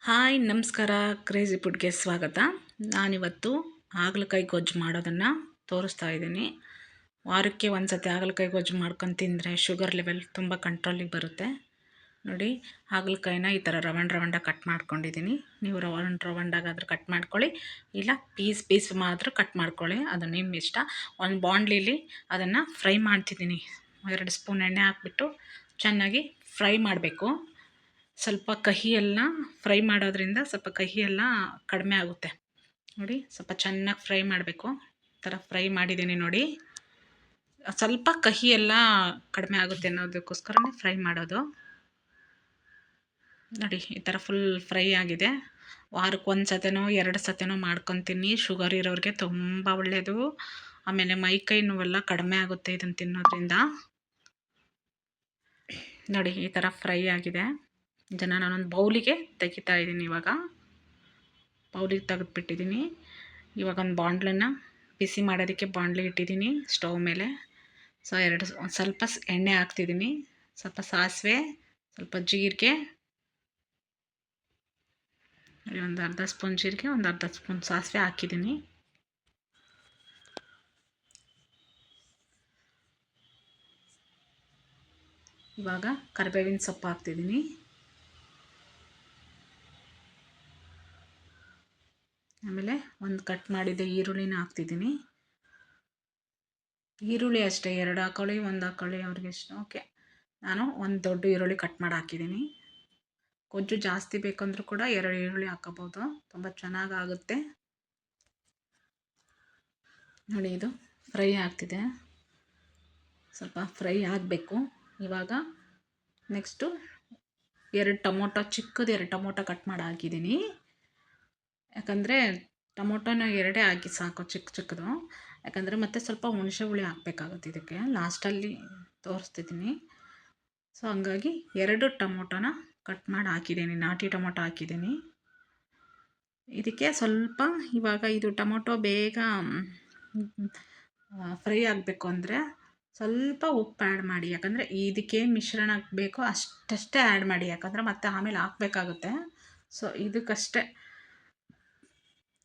Hi ನಮಸ್ಕಾರ. Crazy ಫುಡ್ಗೆ ಸ್ವಾಗತ. ನಾನಿವತ್ತು ಹಾಗಲಕಾಯಿ ಗೊಜ್ಜು ಮಾಡೋದನ್ನು ತೋರಿಸ್ತಾ ಇದ್ದೀನಿ. ವಾರಕ್ಕೆ ಒಂದು ಸತಿ ಹಾಗಲಕಾಯಿ ಗೊಜ್ಜು ಮಾಡ್ಕೊಂಡು ತಿಂದರೆ ಶುಗರ್ ಲೆವೆಲ್ ತುಂಬ ಕಂಟ್ರೋಲಿಗೆ ಬರುತ್ತೆ. ನೋಡಿ, ಹಾಗಲಕಾಯಿನ ಈ ಥರ ರವಂಡ ಕಟ್ ಮಾಡ್ಕೊಂಡಿದ್ದೀನಿ. ನೀವು ರವಂಡಾಗಾದರೂ ಕಟ್ ಮಾಡ್ಕೊಳ್ಳಿ, ಇಲ್ಲ ಪೀಸ್ ಮಾತ್ರ ಕಟ್ ಮಾಡ್ಕೊಳ್ಳಿ, ಅದು ನಿಮ್ಮ ಇಷ್ಟ. ಒಂದು ಬಾಣಲಿಲಿ ಅದನ್ನು ಫ್ರೈ ಮಾಡ್ತಿದ್ದೀನಿ. 2 ಸ್ಪೂನ್ ಎಣ್ಣೆ ಹಾಕ್ಬಿಟ್ಟು ಚೆನ್ನಾಗಿ ಫ್ರೈ ಮಾಡಬೇಕು. ಸ್ವಲ್ಪ ಕಹಿ ಎಲ್ಲ ಫ್ರೈ ಮಾಡೋದ್ರಿಂದ ಸ್ವಲ್ಪ ಕಹಿ ಎಲ್ಲ ಕಡಿಮೆ ಆಗುತ್ತೆ. ನೋಡಿ, ಸ್ವಲ್ಪ ಚೆನ್ನಾಗಿ ಫ್ರೈ ಮಾಡಬೇಕು. ಈ ಥರ ಫ್ರೈ ಮಾಡಿದ್ದೀನಿ ನೋಡಿ. ಸ್ವಲ್ಪ ಕಹಿ ಎಲ್ಲ ಕಡಿಮೆ ಆಗುತ್ತೆ ಅನ್ನೋದಕ್ಕೋಸ್ಕರನೇ ಫ್ರೈ ಮಾಡೋದು. ನೋಡಿ, ಈ ಥರ ಫುಲ್ ಫ್ರೈ ಆಗಿದೆ. ವಾರಕ್ಕೆ 1 ಸತಿನೋ 2 ಸತಿನೋ ಮಾಡ್ಕೊತೀನಿ. ಶುಗರ್ ಇರೋರಿಗೆ ತುಂಬ ಒಳ್ಳೆಯದು. ಆಮೇಲೆ ಮೈಕೈ ನೋವೆಲ್ಲ ಕಡಿಮೆ ಆಗುತ್ತೆ ಇದನ್ನು ತಿನ್ನೋದ್ರಿಂದ. ನೋಡಿ, ಈ ಥರ ಫ್ರೈ ಆಗಿದೆ. ಇದನ್ನು ನಾನೊಂದು ಬೌಲಿಗೆ ತೆಗಿತಾ ಇದ್ದೀನಿ. ಇವಾಗ ಬೌಲಿಗೆ ತೆಗೆದುಬಿಟ್ಟಿದ್ದೀನಿ. ಇವಾಗ ಒಂದು ಬಾಣಲನ್ನು ಬಿಸಿ ಮಾಡೋದಕ್ಕೆ ಬಾಣಲಿ ಇಟ್ಟಿದ್ದೀನಿ ಸ್ಟವ್ ಮೇಲೆ. ಒಂದು ಸ್ವಲ್ಪ ಎಣ್ಣೆ ಹಾಕ್ತಿದ್ದೀನಿ, ಸ್ವಲ್ಪ ಸಾಸಿವೆ, ಸ್ವಲ್ಪ ಜೀರಿಗೆ, ಒಂದು ಅರ್ಧ ಸ್ಪೂನ್ ಜೀರಿಗೆ, ಒಂದು ಅರ್ಧ ಸ್ಪೂನ್ ಸಾಸಿವೆ ಹಾಕಿದ್ದೀನಿ. ಇವಾಗ ಕರಿಬೇವಿನ ಸೊಪ್ಪು ಹಾಕ್ತಿದ್ದೀನಿ. ಆಮೇಲೆ ಒಂದು ಕಟ್ ಮಾಡಿದ್ದೆ ಈರುಳ್ಳಿನ ಹಾಕ್ತಿದ್ದೀನಿ. ಈರುಳ್ಳಿ ಅಷ್ಟೇ 2 ಹಾಕೊಳ್ಳಿ, 1 ಹಾಕೊಳ್ಳಿ, ಅವ್ರಿಗೆ ಎಷ್ಟು. ಓಕೆ, ನಾನು ಒಂದು ದೊಡ್ಡ ಈರುಳ್ಳಿ ಕಟ್ ಮಾಡಿ ಹಾಕಿದ್ದೀನಿ. ಗೊಜ್ಜು ಜಾಸ್ತಿ ಬೇಕಂದ್ರೂ ಕೂಡ 2 ಈರುಳ್ಳಿ ಹಾಕೋಬೋದು, ತುಂಬ ಚೆನ್ನಾಗಾಗುತ್ತೆ. ನೋಡಿ, ಇದು ಫ್ರೈ ಆಗ್ತಿದೆ, ಸ್ವಲ್ಪ ಫ್ರೈ ಆಗಬೇಕು. ಇವಾಗ ನೆಕ್ಸ್ಟು 2 ಟೊಮೊಟೊ, ಚಿಕ್ಕದು 2 ಟೊಮೊಟೊ ಕಟ್ ಮಾಡಿ ಹಾಕಿದ್ದೀನಿ. ಯಾಕಂದರೆ ಟೊಮೊಟೊನ 2 ಹಾಕಿ ಸಾಕು, ಚಿಕ್ಕದು. ಯಾಕಂದರೆ ಮತ್ತೆ ಸ್ವಲ್ಪ ಹುಣಸೆ ಹುಳಿ ಹಾಕಬೇಕಾಗುತ್ತೆ ಇದಕ್ಕೆ, ಲಾಸ್ಟಲ್ಲಿ ತೋರಿಸ್ತಿದ್ದೀನಿ. ಸೊ ಹಂಗಾಗಿ 2 ಟೊಮೊಟೊನ ಕಟ್ ಮಾಡಿ ಹಾಕಿದ್ದೀನಿ, ನಾಟಿ ಟೊಮೊಟೊ ಹಾಕಿದ್ದೀನಿ. ಇದಕ್ಕೆ ಸ್ವಲ್ಪ ಇವಾಗ ಇದು ಟೊಮೊಟೊ ಬೇಗ ಫ್ರೈ ಆಗಬೇಕು ಅಂದರೆ ಸ್ವಲ್ಪ ಉಪ್ಪು ಆ್ಯಡ್ ಮಾಡಿ. ಯಾಕಂದರೆ ಇದಕ್ಕೆ ಮಿಶ್ರಣ ಬೇಕೋ ಅಷ್ಟೇ ಆ್ಯಡ್ ಮಾಡಿ, ಯಾಕಂದರೆ ಮತ್ತೆ ಆಮೇಲೆ ಹಾಕಬೇಕಾಗುತ್ತೆ. ಸೊ ಇದಕ್ಕಷ್ಟೇ.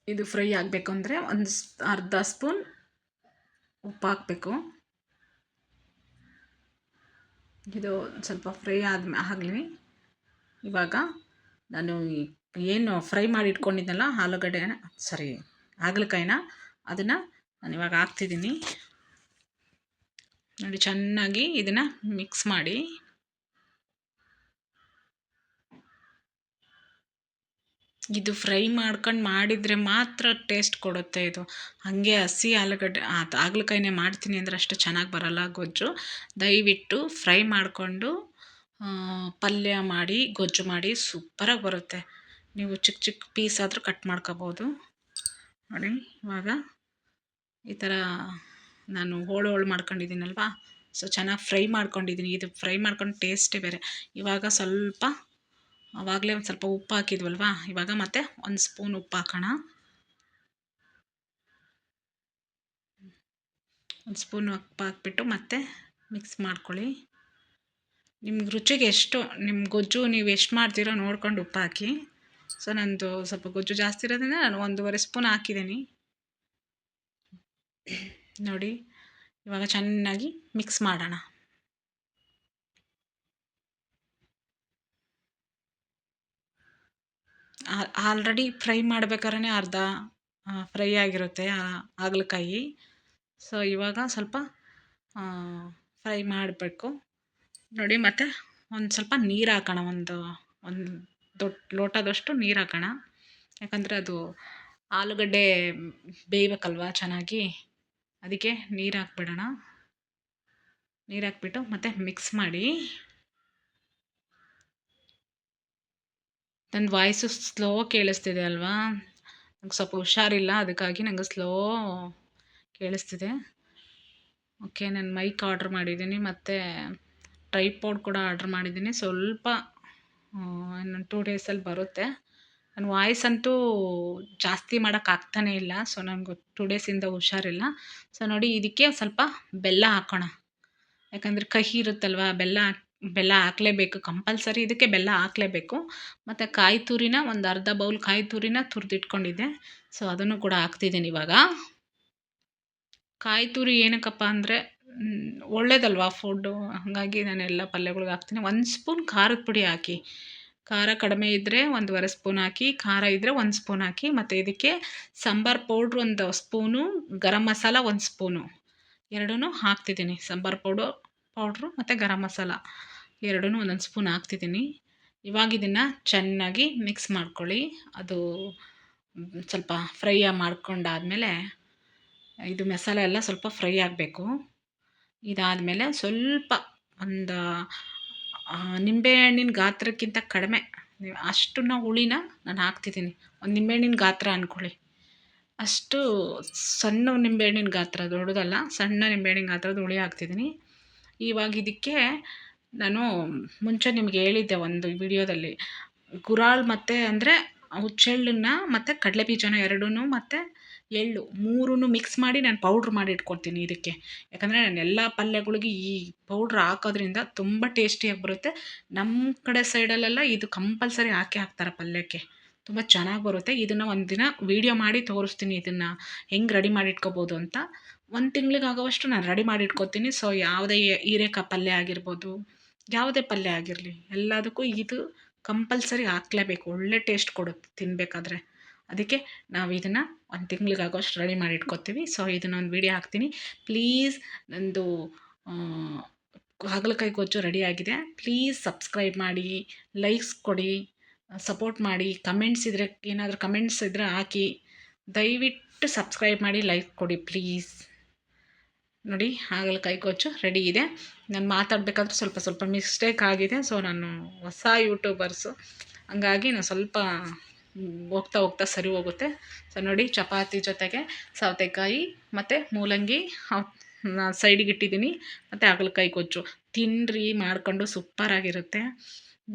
ಇದು ಫ್ರೈ ಆಗಬೇಕು ಅಂದರೆ ಒಂದು ಅರ್ಧ ಸ್ಪೂನ್ ಉಪ್ಪು ಹಾಕಬೇಕು. ಇದು ಸ್ವಲ್ಪ ಫ್ರೈ ಆಗಲಿ. ಇವಾಗ ನಾನು ಏನು ಫ್ರೈ ಮಾಡಿ ಇಟ್ಕೊಂಡಿದ್ದೆನಲ್ಲ ಹಾಗಲಕಾಯಿನ ಅದನ್ನು ನಾನು ಇವಾಗ ಹಾಕ್ತಿದ್ದೀನಿ. ನೋಡಿ, ಚೆನ್ನಾಗಿ ಇದನ್ನು ಮಿಕ್ಸ್ ಮಾಡಿ. ಇದು ಫ್ರೈ ಮಾಡ್ಕೊಂಡು ಮಾಡಿದರೆ ಮಾತ್ರ ಟೇಸ್ಟ್ ಕೊಡುತ್ತೆ. ಇದು ಹಾಗೆ ಹಸಿ ಹಾಗಲಕಾಯಿನೇ ಮಾಡ್ತೀನಿ ಅಂದರೆ ಅಷ್ಟು ಚೆನ್ನಾಗಿ ಬರೋಲ್ಲ ಗೊಜ್ಜು. ದಯವಿಟ್ಟು ಫ್ರೈ ಮಾಡಿಕೊಂಡು ಪಲ್ಯ ಮಾಡಿ ಗೊಜ್ಜು ಮಾಡಿ ಸೂಪರಾಗಿ ಬರುತ್ತೆ. ನೀವು ಚಿಕ್ಕ ಪೀಸ್ ಆದರೂ ಕಟ್ ಮಾಡ್ಕೋಬೋದು. ನೋಡಿ, ಇವಾಗ ಈ ಥರ ನಾನು ಹೋಳು ಮಾಡ್ಕೊಂಡಿದ್ದೀನಲ್ವ, ಸೊ ಚೆನ್ನಾಗಿ ಫ್ರೈ ಮಾಡ್ಕೊಂಡಿದ್ದೀನಿ. ಇದು ಫ್ರೈ ಮಾಡ್ಕೊಂಡು ಟೇಸ್ಟೇ ಬೇರೆ. ಇವಾಗ ಸ್ವಲ್ಪ ಆವಾಗಲೇ ಒಂದು ಸ್ವಲ್ಪ ಉಪ್ಪು ಹಾಕಿದ್ವಲ್ವ, ಇವಾಗ ಮತ್ತೆ 1 ಸ್ಪೂನ್ ಉಪ್ಪು ಹಾಕೋಣ. 1 ಸ್ಪೂನ್ ಉಪ್ಪು ಹಾಕ್ಬಿಟ್ಟು ಮತ್ತೆ ಮಿಕ್ಸ್ ಮಾಡ್ಕೊಳ್ಳಿ. ನಿಮ್ಗೆ ರುಚಿಗೆ ಎಷ್ಟು ನಿಮ್ಮ ಗೊಜ್ಜು ನೀವು ಎಷ್ಟು ಮಾಡ್ತೀರೋ ನೋಡ್ಕೊಂಡು ಉಪ್ಪು ಹಾಕಿ. ಸೊ ನಂದು ಸ್ವಲ್ಪ ಗೊಜ್ಜು ಜಾಸ್ತಿ ಇರೋದ್ರಿಂದ ನಾನು 1.5 ಸ್ಪೂನ್ ಹಾಕಿದ್ದೀನಿ. ನೋಡಿ, ಇವಾಗ ಚೆನ್ನಾಗಿ ಮಿಕ್ಸ್ ಮಾಡೋಣ. ಆಲ್ರೆಡಿ ಫ್ರೈ ಮಾಡ್ಬೇಕಾದ್ರೆ ಅರ್ಧ ಫ್ರೈ ಆಗಿರುತ್ತೆ ಹಾಗಲಕಾಯಿ. ಸೊ ಇವಾಗ ಸ್ವಲ್ಪ ಫ್ರೈ ಮಾಡಬೇಕು. ನೋಡಿ, ಮತ್ತು ಒಂದು ಸ್ವಲ್ಪ ನೀರು ಹಾಕೋಣ, ಒಂದು ದೊಡ್ಡ ಲೋಟದಷ್ಟು ನೀರು ಹಾಕೋಣ. ಯಾಕಂದರೆ ಅದು ಆಲೂಗಡ್ಡೆ ಬೇಯಬೇಕಲ್ವ ಚೆನ್ನಾಗಿ, ಅದಕ್ಕೆ ನೀರು ಹಾಕ್ಬಿಡೋಣ. ನೀರು ಹಾಕ್ಬಿಟ್ಟು ಮತ್ತೆ ಮಿಕ್ಸ್ ಮಾಡಿ. ನನ್ನ ವಾಯ್ಸು ಸ್ಲೋ ಕೇಳಿಸ್ತಿದೆ ಅಲ್ವಾ? ನಂಗೆ ಸ್ವಲ್ಪ ಹುಷಾರಿಲ್ಲ, ಅದಕ್ಕಾಗಿ ನಂಗೆ ಸ್ಲೋ ಕೇಳಿಸ್ತಿದೆ. ಓಕೆ, ನಾನು ಮೈಕ್ ಆರ್ಡ್ರ್ ಮಾಡಿದ್ದೀನಿ, ಮತ್ತು ಟ್ರೈಪಾಡ್ ಕೂಡ ಆರ್ಡ್ರ್ ಮಾಡಿದ್ದೀನಿ. ಸ್ವಲ್ಪ ಇನ್ನೊಂದು 2 ಡೇಸಲ್ಲಿ ಬರುತ್ತೆ. ನನ್ನ ವಾಯ್ಸ್ ಅಂತೂ ಜಾಸ್ತಿ ಮಾಡೋಕ್ಕಾಗ್ತಾನೇ ಇಲ್ಲ. ಸೊ ನನಗೆ 2 ಡೇಸಿಂದ ಹುಷಾರಿಲ್ಲ. ಸೊ ನೋಡಿ, ಇದಕ್ಕೆ ಸ್ವಲ್ಪ ಬೆಲ್ಲ ಹಾಕೋಣ. ಯಾಕಂದರೆ ಕಹಿ ಇರುತ್ತಲ್ವ, ಬೆಲ್ಲ ಬೆಲ್ಲ ಹಾಕಲೇಬೇಕು ಕಂಪಲ್ಸರಿ, ಇದಕ್ಕೆ ಬೆಲ್ಲ ಹಾಕಲೇಬೇಕು. ಮತ್ತು ಕಾಯಿ ತುರಿನ ಒಂದು ಅರ್ಧ ಬೌಲ್ ಕಾಯಿ ತುರಿನ ತುರಿದಿಟ್ಕೊಂಡಿದ್ದೆ, ಸೊ ಅದನ್ನು ಕೂಡ ಹಾಕ್ತಿದ್ದೀನಿ ಇವಾಗ. ಕಾಯಿ ತುರಿ ಏನಕ್ಕಪ್ಪ ಅಂದರೆ ಒಳ್ಳೇದಲ್ವಾ ಫುಡ್ಡು, ಹಾಗಾಗಿ ನಾನು ಎಲ್ಲ ಪಲ್ಯಗಳ್ಗೆ ಹಾಕ್ತೀನಿ. 1 ಸ್ಪೂನ್ ಖಾರದ ಪುಡಿ ಹಾಕಿ, ಖಾರ ಕಡಿಮೆ ಇದ್ದರೆ 1.5 ಸ್ಪೂನ್ ಹಾಕಿ, ಖಾರ ಇದ್ದರೆ 1 ಸ್ಪೂನ್ ಹಾಕಿ. ಮತ್ತು ಇದಕ್ಕೆ sambar powder 1 spoon, garam masala 1 spoon ಎರಡೂ ಹಾಕ್ತಿದ್ದೀನಿ. ಸಾಂಬಾರು ಪೌಡ್ರು ಮತ್ತು ಗರಂ ಮಸಾಲ ಎರಡೂ ಒಂದೊಂದು ಸ್ಪೂನ್ ಹಾಕ್ತಿದ್ದೀನಿ. ಇವಾಗ ಇದನ್ನು ಚೆನ್ನಾಗಿ ಮಿಕ್ಸ್ ಮಾಡ್ಕೊಳ್ಳಿ. ಅದು ಸ್ವಲ್ಪ ಫ್ರೈ ಮಾಡ್ಕೊಂಡಾದಮೇಲೆ, ಇದು ಮಸಾಲೆ ಎಲ್ಲ ಸ್ವಲ್ಪ ಫ್ರೈ ಆಗಬೇಕು. ಇದಾದಮೇಲೆ ಸ್ವಲ್ಪ ಒಂದು ನಿಂಬೆಹಣ್ಣಿನ ಗಾತ್ರಕ್ಕಿಂತ ಕಡಿಮೆ ಅಷ್ಟನ್ನ ಹುಳಿನ ನಾನು ಹಾಕ್ತಿದ್ದೀನಿ. ಒಂದು ನಿಂಬೆಹಣ್ಣಿನ ಗಾತ್ರ ಅಂದ್ಕೊಳ್ಳಿ, ಅಷ್ಟು ಸಣ್ಣ ನಿಂಬೆಹಣ್ಣಿನ ಗಾತ್ರ, ದೊಡ್ಡದಲ್ಲ, ಸಣ್ಣ ನಿಂಬೆಹಣ್ಣಿನ ಗಾತ್ರದ ಹುಳಿ ಹಾಕ್ತಿದ್ದೀನಿ. ಇವಾಗ ಇದಕ್ಕೆ ನಾನು ಮುಂಚೆ ನಿಮ್ಗೆ ಹೇಳಿದ್ದೆ ಒಂದು ವಿಡಿಯೋದಲ್ಲಿ, ಗುರಾಳ್ ಮತ್ತು ಅಂದರೆ ಹುಚ್ಚೆಳ್ಳನ್ನು ಮತ್ತು ಕಡಲೆಬೀಜನ ಎರಡೂ ಮತ್ತು ಎಳ್ಳು 3 ಮಿಕ್ಸ್ ಮಾಡಿ ನಾನು ಪೌಡ್ರ್ ಮಾಡಿ ಇಟ್ಕೊಳ್ತೀನಿ ಇದಕ್ಕೆ. ಯಾಕಂದರೆ ನಾನು ಎಲ್ಲ ಪಲ್ಯಗಳಿಗೆ ಈ ಪೌಡ್ರ್ ಹಾಕೋದ್ರಿಂದ ತುಂಬ ಟೇಸ್ಟಿಯಾಗಿ ಬರುತ್ತೆ. ನಮ್ಮ ಕಡೆ ಸೈಡಲ್ಲೆಲ್ಲ ಇದು ಕಂಪಲ್ಸರಿ ಹಾಕ್ತಾರೆ ಪಲ್ಯಕ್ಕೆ, ತುಂಬ ಚೆನ್ನಾಗಿ ಬರುತ್ತೆ. ಇದನ್ನು ಒಂದಿನ ವೀಡಿಯೋ ಮಾಡಿ ತೋರಿಸ್ತೀನಿ, ಇದನ್ನು ಹೆಂಗೆ ರೆಡಿ ಮಾಡಿ ಇಟ್ಕೋಬೋದು ಅಂತ. 1 ತಿಂಗಳಿಗಾಗುವಷ್ಟು ನಾನು ರೆಡಿ ಮಾಡಿ ಇಟ್ಕೊತೀನಿ. ಸೊ ಯಾವುದೇ ಹೀರೆಕಾಯಿ ಪಲ್ಯ ಆಗಿರ್ಬೋದು, ಯಾವುದೇ ಪಲ್ಯ ಆಗಿರಲಿ, ಎಲ್ಲದಕ್ಕೂ ಇದು ಕಂಪಲ್ಸರಿ ಹಾಕ್ಲೇಬೇಕು. ಒಳ್ಳೆ ಟೇಸ್ಟ್ ಕೊಡುತ್ತೆ ತಿನ್ನಬೇಕಾದ್ರೆ. ಅದಕ್ಕೆ ನಾವು ಇದನ್ನು 1 ತಿಂಗಳಿಗಾಗೋಷ್ಟು ರೆಡಿ ಮಾಡಿ ಇಟ್ಕೊತೀವಿ. ಸೊ ಇದನ್ನೊಂದು ವೀಡಿಯೋ ಹಾಕ್ತೀನಿ. ಪ್ಲೀಸ್ ನಂದು ಹಾಗಲಕಾಯಿ ಗೊಜ್ಜು ರೆಡಿಯಾಗಿದೆ. ಪ್ಲೀಸ್ ಸಬ್ಸ್ಕ್ರೈಬ್ ಮಾಡಿ, ಲೈಕ್ಸ್ ಕೊಡಿ, ಸಪೋರ್ಟ್ ಮಾಡಿ. ಕಮೆಂಟ್ಸ್ ಇದ್ದರೆ, ಏನಾದರೂ ಕಮೆಂಟ್ಸ್ ಇದ್ದರೆ ಹಾಕಿ. ದಯವಿಟ್ಟು ಸಬ್ಸ್ಕ್ರೈಬ್ ಮಾಡಿ, ಲೈಕ್ ಕೊಡಿ ಪ್ಲೀಸ್. ನೋಡಿ, ಹಾಗಲಕಾಯಿ ಗೊಜ್ಜು ರೆಡಿ ಇದೆ. ನಾನು ಮಾತಾಡಬೇಕಾದ್ರೆ ಸ್ವಲ್ಪ ಮಿಸ್ಟೇಕ್ ಆಗಿದೆ. ಸೊ ನಾನು ಹೊಸ ಯೂಟ್ಯೂಬರ್ಸು, ಹಂಗಾಗಿ ನಾನು ಸ್ವಲ್ಪ ಹೋಗ್ತಾ ಸರಿ ಹೋಗುತ್ತೆ. ಸೊ ನೋಡಿ, ಚಪಾತಿ ಜೊತೆಗೆ ಸೌತೆಕಾಯಿ ಮತ್ತು ಮೂಲಂಗಿ ಸೈಡಿಗೆ ಇಟ್ಟಿದ್ದೀನಿ, ಮತ್ತು ಹಾಗಲಕಾಯಿ ಗೊಜ್ಜು ತಿನ್ನಿರಿ, ಮಾಡಿಕೊಂಡು ಸೂಪರಾಗಿರುತ್ತೆ.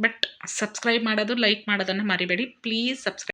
ಬಟ್ ಸಬ್ಸ್ಕ್ರೈಬ್ ಮಾಡೋದು, ಲೈಕ್ ಮಾಡೋದನ್ನು ಮರಿಬೇಡಿ ಪ್ಲೀಸ್. ಸಬ್ಸ್ಕ್ರೈಬ್